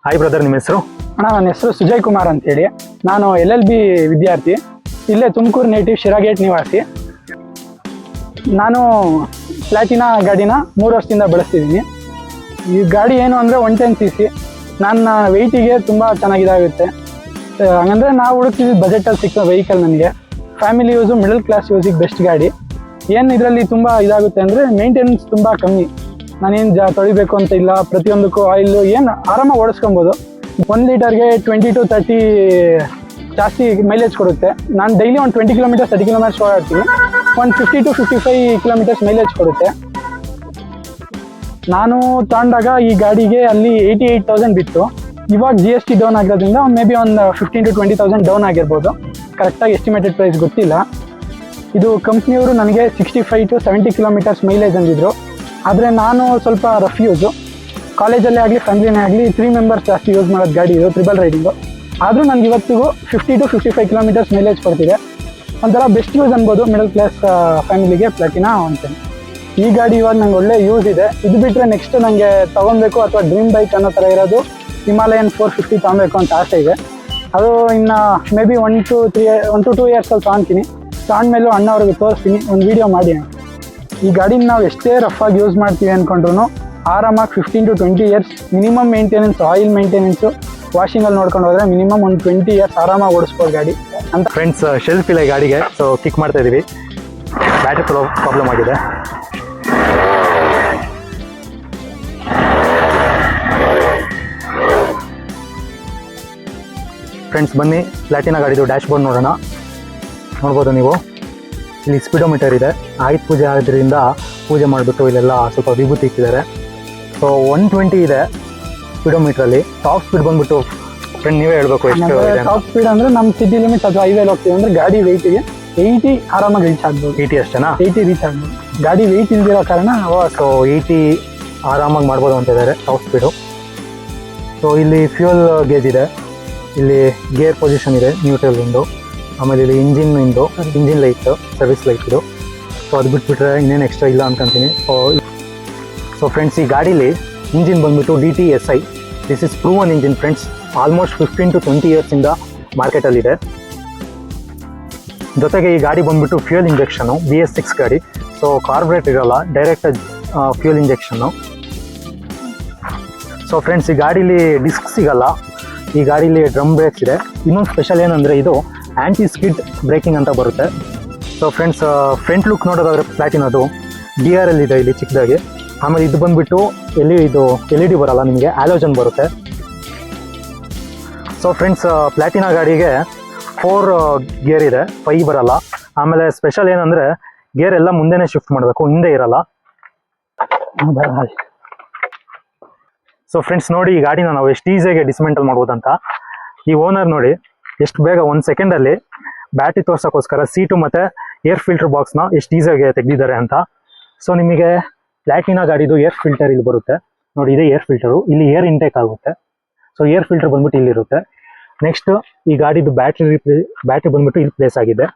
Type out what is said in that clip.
Hi brother, ನಿಮ್ಮ ಹೆಸರು? ಅಣ್ಣ, ನನ್ನ ಹೆಸರು ಸುಜಯ್ ಕುಮಾರ್ ಅಂತೇಳಿ. ನಾನು LLB ವಿದ್ಯಾರ್ಥಿ. ಇಲ್ಲೇ ತುಮಕೂರು ನೇಟಿವ್ ಶಿರಾಗೇಟ್ ನಿವಾಸಿ. ನಾನು ಪ್ಲಾಟಿನಾ ಗಾಡಿನ 3 ವರ್ಷದಿಂದ ಬಳಸ್ತಿದ್ದೀನಿ. ಈ ಗಾಡಿ ಏನು ಅಂದರೆ 110cc. ನನ್ನ ವೆಯ್ಟಿಗೆ ತುಂಬ ಚೆನ್ನಾಗಿದಾಗುತ್ತೆ. ಹಂಗಂದರೆ ನಾವು ಹುಡುಕ್ತಿದ್ದು ಬಜೆಟಲ್ಲಿ ಸಿಕ್ಕ ವೆಹಿಕಲ್. ನನಗೆ ಫ್ಯಾಮಿಲಿ ಯೂಸು, ಮಿಡಲ್ ಕ್ಲಾಸ್ ಯೂಸಿಗೆ ಬೆಸ್ಟ್ ಗಾಡಿ. ಏನು ಇದರಲ್ಲಿ ತುಂಬ ಇದಾಗುತ್ತೆ ಅಂದರೆ ಮೇಂಟೆನೆನ್ಸ್ ತುಂಬ ಕಮ್ಮಿ. ನಾನೇನು ತೊಳಿಬೇಕು ಅಂತ ಇಲ್ಲ. ಪ್ರತಿಯೊಂದಕ್ಕೂ ಆಯಿಲು ಏನು ಆರಾಮಾಗಿ ಓಡಿಸ್ಕೊಬೋದು. 1 ಲೀಟರ್ಗೆ 20 to 30 ಜಾಸ್ತಿ ಮೈಲೇಜ್ ಕೊಡುತ್ತೆ. ನಾನು ಡೈಲಿ ಒಂದು 20 ಕಿಲೋಮೀಟರ್ಸ್ 30 ಕಿಲೋಮೀಟರ್ಸ್ ಓಡಾಡ್ತೀನಿ. ಒಂದು 50 to 55 ಕಿಲೋಮೀಟರ್ಸ್ ಮೈಲೇಜ್ ಕೊಡುತ್ತೆ. ನಾನು ತಗೊಂಡಾಗ ಈ ಗಾಡಿಗೆ ಅಲ್ಲಿ 88,000 ಬಿತ್ತು. ಇವಾಗ GST ಡೌನ್ ಆಗಿರೋದ್ರಿಂದ ಮೇ ಬಿ ಒಂದು 15,000 to 20,000 ಡೌನ್ ಆಗಿರ್ಬೋದು. ಕರೆಕ್ಟಾಗಿ ಎಸ್ಟಿಮೇಟೆಡ್ ಪ್ರೈಸ್ ಗೊತ್ತಿಲ್ಲ. ಇದು ಕಂಪ್ನಿಯವರು ನನಗೆ 65 to 70 ಕಿಲೋಮೀಟರ್ಸ್ ಮೈಲೇಜ್ ಅಂದಿದ್ರು. ಆದರೆ ನಾನು ಸ್ವಲ್ಪ ರಫ್ ಯೂಸು, ಕಾಲೇಜಲ್ಲೇ ಆಗಲಿ ಫ್ಯಾಮಿಲಿನೇ ಆಗಲಿ 3 ಮೆಂಬರ್ಸ್ ಜಾಸ್ತಿ ಯೂಸ್ ಮಾಡೋದು ಗಾಡಿ ಇದು, ಟ್ರಿಬಲ್ ರೈಡಿಂಗು. ಆದರೂ ನನಗೆ ಇವತ್ತಿಗೂ 50 to 55 ಕಿಲೋಮೀಟರ್ಸ್ ಮೈಲೇಜ್ ಕೊಡ್ತಿದೆ. ಒಂಥರ ಬೆಸ್ಟ್ ಯೂಸ್ ಅನ್ಬೋದು ಮಿಡಲ್ ಕ್ಲಾಸ್ ಫ್ಯಾಮಿಲಿಗೆ ಪ್ಲಾಟಿನಾ ಅಂತೇಳಿ. ಈ ಗಾಡಿ ಇವಾಗ ನಂಗೆ ಒಳ್ಳೆ ಯೂಸ್ ಇದೆ. ಇದು ಬಿಟ್ಟರೆ ನೆಕ್ಸ್ಟ್ ನನಗೆ ತೊಗೊಬೇಕು ಅಥವಾ ಡ್ರೀಮ್ ಬೈಕ್ ಅನ್ನೋ ಥರ ಇರೋದು ಹಿಮಾಲಯನ್ 450 ತೊಗೊಬೇಕು ಅಂತ ಆಸೆ ಇದೆ. ಅದು ಇನ್ನು ಮೇ ಬಿ 1 to 2 ಇಯರ್ಸಲ್ಲಿ ತೊಗೊತೀನಿ. ತಗೊಂಡ್ಮೇಲೂ ಅಣ್ಣವ್ರಿಗೆ ತೋರಿಸ್ತೀನಿ, ಒಂದು ವೀಡಿಯೋ ಮಾಡಿ. ಈ ಗಾಡಿನ ನಾವು ಎಷ್ಟೇ ರಫ್ ಆಗಿ ಯೂಸ್ ಮಾಡ್ತೀವಿ ಅಂದ್ಕೊಂಡ್ರು ಆರಾಮಾಗಿ 15 to 20 years minimum maintenance, oil maintenance, ವಾಷಿಂಗಲ್ಲಿ ನೋಡ್ಕೊಂಡು ಹೋದರೆ ಮಿನಿಮಮ್ ಒಂದು 20 ಇಯರ್ಸ್ ಆರಾಮಾಗಿ ಓಡಿಸ್ಬೋದು ಗಾಡಿ ಅಂತ. ಫ್ರೆಂಡ್ಸ್, ಶೆಲ್ಫ್ ಇಲ್ಲ ಈ ಗಾಡಿಗೆ, ಸೊ ಕಿಕ್ ಮಾಡ್ತಾ ಇದ್ದೀವಿ. ಬ್ಯಾಟ್ರಿ ಪ್ರಾಬ್ಲಮ್ ಆಗಿದೆ. ಫ್ರೆಂಡ್ಸ್, ಬನ್ನಿ ಪ್ಲಾಟಿನಾ ಗಾಡಿದು ಡ್ಯಾಶ್ ಬೋರ್ಡ್ ನೋಡೋಣ. ನೋಡ್ಬೋದು ನೀವು, ಇಲ್ಲಿ ಸ್ಪೀಡೋಮೀಟರ್ ಇದೆ. ಆಯುಧ ಪೂಜೆ ಆದ್ರಿಂದ ಪೂಜೆ ಮಾಡಿಬಿಟ್ಟು ಇಲ್ಲೆಲ್ಲ ಸ್ವಲ್ಪ ವಿಭೂತಿ ಇಟ್ಟಿದ್ದಾರೆ. ಸೊ 120 ಇದೆ ಸ್ಪೀಡೋಮೀಟ್ರಲ್ಲಿ. ಟಾಪ್ ಸ್ಪೀಡ್ ಬಂದ್ಬಿಟ್ಟು ಫ್ರೆಂಡ್ ನೀವೇ ಹೇಳ್ಬೇಕು ಎಷ್ಟು ಇದೆ. ಟಾಪ್ ಸ್ಪೀಡ್ ಅಂದರೆ ನಮ್ಮ ಸಿಟಿ ಲಿಮಿಟ್ಸ್ ಅಥವಾ ಹೈವೇಲಿ ಹೋಗ್ತೀವಿ ಅಂದರೆ ಗಾಡಿ ವೆಯ್ಟಿಗೆ 80 ಆರಾಮಾಗಿ ರೀಚ್ ಆಗ್ಬೋದು. 80 ಅಷ್ಟೇನಾ? 80 ರೀಚ್ ಆಗ್ಬೋದು. ಗಾಡಿ ವೆಯ್ಟ್ ಇಲ್ದಿರೋ ಕಾರಣ ಸೊ 80 ಆರಾಮಾಗಿ ಮಾಡ್ಬೋದು ಅಂತ ಇದ್ದಾರೆ ಟಾಪ್ ಸ್ಪೀಡು. ಸೊ ಇಲ್ಲಿ ಫ್ಯೂಯಲ್ ಗೇಜ್ ಇದೆ, ಇಲ್ಲಿ ಗೇರ್ ಪೊಸಿಷನ್ ಇದೆ, ನ್ಯೂಟ್ರಲ್ ಒಂದು, ಆಮೇಲೆ ಇಲ್ಲಿ ಇಂಜಿನ್ ಲೈಟ್, ಸರ್ವಿಸ್ ಲೈಟ್ ಇದು. ಸೊ ಅದು ಬಿಟ್ಬಿಟ್ರೆ ಇನ್ನೇನು ಎಕ್ಸ್ಟ್ರಾ ಇಲ್ಲ ಅನ್ಕೊಂತೀನಿ. ಸೊ ಫ್ರೆಂಡ್ಸ್, ಈ ಗಾಡೀಲಿ ಇಂಜಿನ್ ಬಂದುಬಿಟ್ಟು DTSI. This is proven engine friends. Almost 15 to 20 ಇಯರ್ಸಿಂದ ಮಾರ್ಕೆಟಲ್ಲಿದೆ. ಜೊತೆಗೆ ಈ ಗಾಡಿ ಬಂದುಬಿಟ್ಟು ಫ್ಯೂಯಲ್ ಇಂಜೆಕ್ಷನು, BS6 ಗಾಡಿ. ಸೊ ಕಾರ್ಬೊರೇಟ್ ಇರೋಲ್ಲ, direct fuel injection. So friends, ಈ ಗಾಡೀಲಿ ಡಿಸ್ಕ್ ಸಿಗಲ್ಲ. ಈ ಗಾಡೀಲಿ ಡ್ರಮ್ ಬ್ರೇಕ್ಸ್ ಇದೆ. ಇನ್ನೊಂದು ಸ್ಪೆಷಲ್ ಏನಂದರೆ ಇದು ಆ್ಯಂಟಿ ಸ್ಕಿಡ್ ಬ್ರೇಕಿಂಗ್ ಅಂತ ಬರುತ್ತೆ. ಸೊ ಫ್ರೆಂಡ್ಸ್, ಫ್ರಂಟ್ ಲುಕ್ ನೋಡೋದಾದರೆ ಪ್ಲಾಟಿನದು DRL ಇದೆ ಇಲ್ಲಿ ಚಿಕ್ಕದಾಗಿ. ಆಮೇಲೆ ಇದು ಬಂದುಬಿಟ್ಟು LED ಬರಲ್ಲ, ನಿಮಗೆ ಆಲೋಜನ್ ಬರುತ್ತೆ. ಸೊ ಫ್ರೆಂಡ್ಸ್, ಪ್ಲಾಟಿನಾ ಗಾಡಿಗೆ 4 ಗೇರ್ ಇದೆ, 5 ಬರಲ್ಲ. ಆಮೇಲೆ ಸ್ಪೆಷಲ್ ಏನಂದರೆ ಗೇರ್ ಎಲ್ಲ ಮುಂದೆನೇ ಶಿಫ್ಟ್ ಮಾಡಬೇಕು, ಹಿಂದೆ ಇರಲ್ಲ. ಸೊ ಫ್ರೆಂಡ್ಸ್, ನೋಡಿ ಈ ಗಾಡಿನ ನಾವು ಎಷ್ಟು ಈಸಿಯಾಗಿ ಡಿಸ್ಮೆಂಟಲ್ ಮಾಡ್ಬೋದಂತ. ಈ ಓನರ್ ನೋಡಿ ಎಷ್ಟು ಬೇಗ 1 ಸೆಕೆಂಡಲ್ಲಿ ಬ್ಯಾಟ್ರಿ ತೋರ್ಸೋಕ್ಕೋಸ್ಕರ ಸೀಟು ಮತ್ತು ಏರ್ ಫಿಲ್ಟರ್ ಬಾಕ್ಸ್ನ ಎಷ್ಟು ಈಸಿಯಾಗಿ ತೆಗೆದಿದ್ದಾರೆ ಅಂತ. ಸೊ ನಿಮಗೆ ಪ್ಲಾಟಿನಾ ಗಾಡಿದು ಏರ್ ಫಿಲ್ಟರ್ ಇಲ್ಲಿ ಬರುತ್ತೆ ನೋಡಿ, ಇದೇ ಏರ್ ಫಿಲ್ಟರು. ಇಲ್ಲಿ ಏರ್ ಇಂಟೇಕ್ ಆಗುತ್ತೆ. ಸೊ ಏರ್ ಫಿಲ್ಟರ್ ಬಂದ್ಬಿಟ್ಟು ಇಲ್ಲಿರುತ್ತೆ. ನೆಕ್ಸ್ಟ್ ಈ ಗಾಡಿದು ಬ್ಯಾಟ್ರಿ ಬಂದ್ಬಿಟ್ಟು ಇಲ್ಲಿ ಪ್ಲೇಸ್ ಆಗಿದೆ.